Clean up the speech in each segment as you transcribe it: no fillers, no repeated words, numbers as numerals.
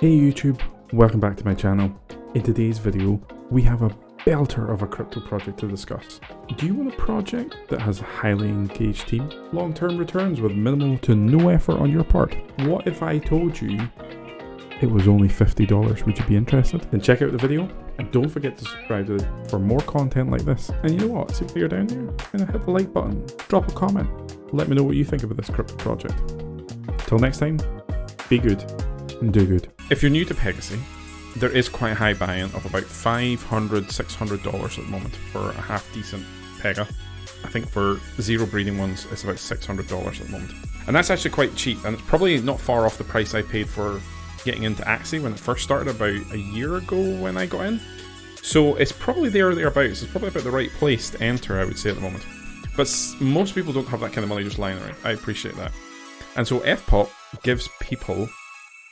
Hey YouTube, welcome back to my channel. In today's video, we have a belter of a crypto project to discuss. Do you want a project that has a highly engaged team, long-term returns with minimal to no effort on your part? What if I told you it was only $50? Would you be interested? Then check out the video and don't forget to subscribe for more content like this. And you know what, see if you're down there, hit the like button, drop a comment, let me know what you think about this crypto project. Till next time, be good and do good. If you're new to Pegasus, there is quite a high buy-in of about $500, $600 at the moment for a half decent Pega. I think for zero breeding ones, it's about $600 at the moment. And that's actually quite cheap, and it's probably not far off the price I paid for getting into Axie when it first started about a year ago when I got in. So it's probably there or thereabouts. It's probably about the right place to enter, I would say, at the moment. But most people don't have that kind of money just lying around. I appreciate that. And so FPOP gives people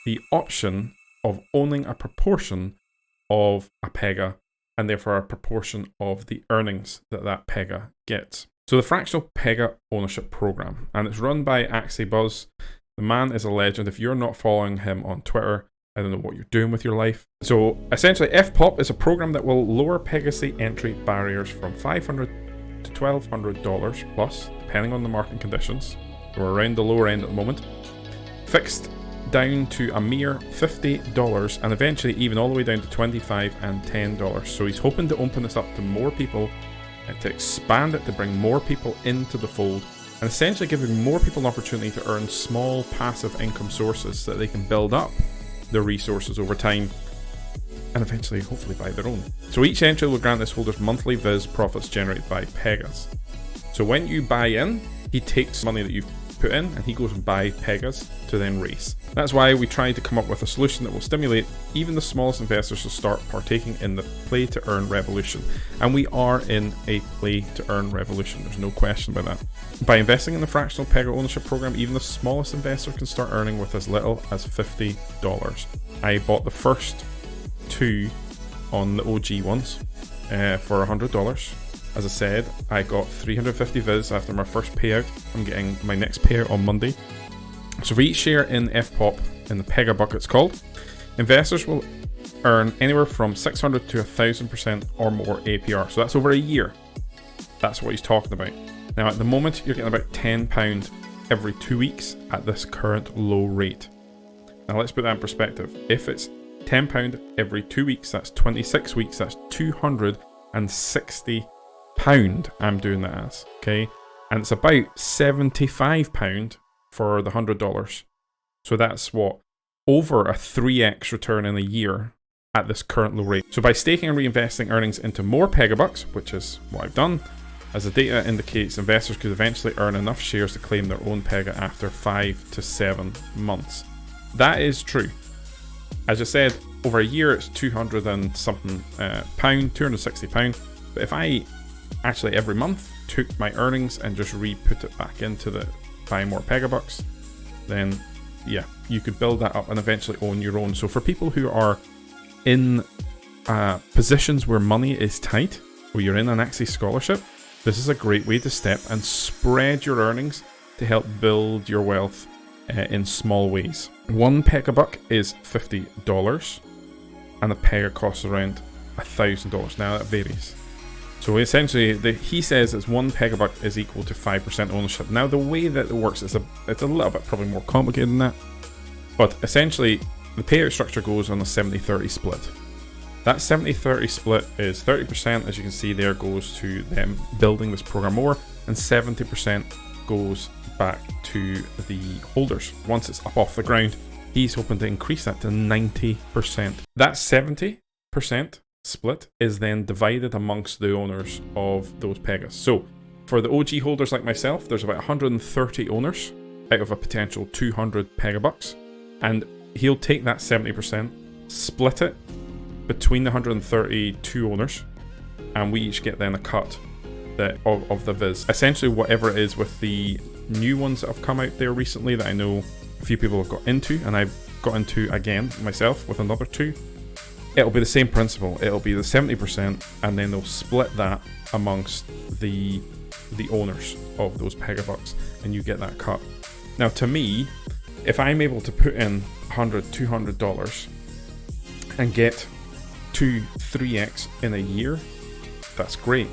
the option of owning a proportion of a Pega, and therefore a proportion of the earnings that that Pega gets. So the fractional Pega ownership program, and it's run by Axie Buzz. The man is a legend. If you're not following him on Twitter, I don't know what you're doing with your life. So essentially, FPOP is a program that will lower Pegasus entry barriers from $500 to $1,200 plus, depending on the market conditions. We're around the lower end at the moment. Fixed down to a mere $50 and eventually even all the way down to $25 and $10. So he's hoping to open this up to more people and to expand it to bring more people into the fold and essentially giving more people an opportunity to earn small passive income sources so that they can build up their resources over time and eventually hopefully buy their own. So each entry will grant this holder's monthly Viz profits generated by Pegas. So when you buy in, he takes money that you've put in and he goes and buy Pegas to then raise. That's why we tried to come up with a solution that will stimulate even the smallest investors to start partaking in the play to earn revolution. And we are in a play to earn revolution, there's no question about that. By investing in the fractional Pega ownership program, even the smallest investor can start earning with as little as $50. I bought the first two on the OG ones for $100. As I said, I got 350 Viz after my first payout. I'm getting my next payout on Monday. So for each share in FPOP, in the PegaBucks it's called, investors will earn anywhere from 600 to 1000% or more APR. So that's over a year. That's what he's talking about. Now at the moment, you're getting about £10 every 2 weeks at this current low rate. Now let's put that in perspective. If it's £10 every 2 weeks, that's 26 weeks, that's £260 I'm doing that as, okay? And it's about £75 for the $100. So that's what? Over a 3x return in a year at this current low rate. So by staking and reinvesting earnings into more PegaBucks, which is what I've done, as the data indicates, investors could eventually earn enough shares to claim their own Pega after 5 to 7 months. That is true. As I said, over a year it's 200 and something pound, £260. But if I actually every month took my earnings and just re-put it back into the buy more PegaBucks, then yeah, you could build that up and eventually own your own. So for people who are in positions where money is tight, or you're in an Axie scholarship, this is a great way to step and spread your earnings to help build your wealth in small ways. One PegaBuck is $50 and the Pega costs around $1,000. Now that varies. So essentially, he says it's one PegaBuck is equal to 5% ownership. Now the way that it works is it's a little bit probably more complicated than that. But essentially, the payout structure goes on a 70-30 split. That 70-30 split is 30%, as you can see there, goes to them building this program more, and 70% goes back to the holders. Once it's up off the ground, he's hoping to increase that to 90%. That 70% split is then divided amongst the owners of those Pegas. So for the OG holders like myself, there's about 130 owners out of a potential 200 PegaBucks, and he'll take that 70%, split it between the 132 owners, and we each get then a cut of the Viz. Essentially whatever it is with the new ones that have come out there recently that I know a few people have got into, and I've got into again myself with another two. It'll be the same principle. It'll be the 70%, and then they'll split that amongst the owners of those PegaBucks, and you get that cut. Now, to me, if I'm able to put in $100, $200 and get 2-3x in a year, that's great.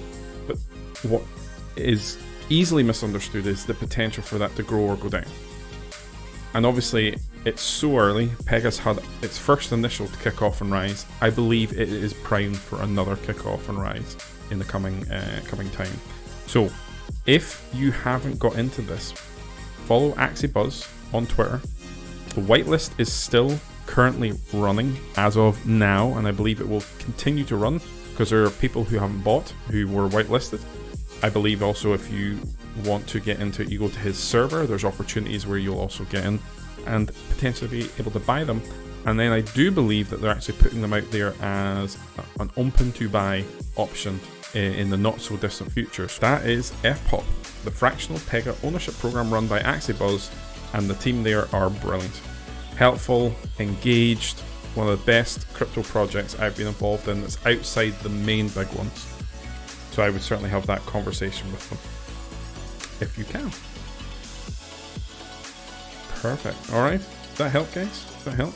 But what is easily misunderstood is the potential for that to grow or go down. And obviously it's so early. Pega's had its first initial kickoff and rise. I believe it is primed for another kickoff and rise in the coming time. So if you haven't got into this, follow AxiBuzz on Twitter. The whitelist is still currently running as of now, and I believe it will continue to run because there are people who haven't bought who were whitelisted. I believe also if you want to get into it, you go to his server, there's opportunities where you'll also get in and potentially be able to buy them. And then I do believe that they're actually putting them out there as an open to buy option in the not so distant future. So that is FPOP, the fractional Pega ownership program run by AxiBuzz, and the team there are brilliant. Helpful, engaged, one of the best crypto projects I've been involved in that's outside the main big ones. So I would certainly have that conversation with them if you can. Perfect. Alright, does that help, guys? Does that help?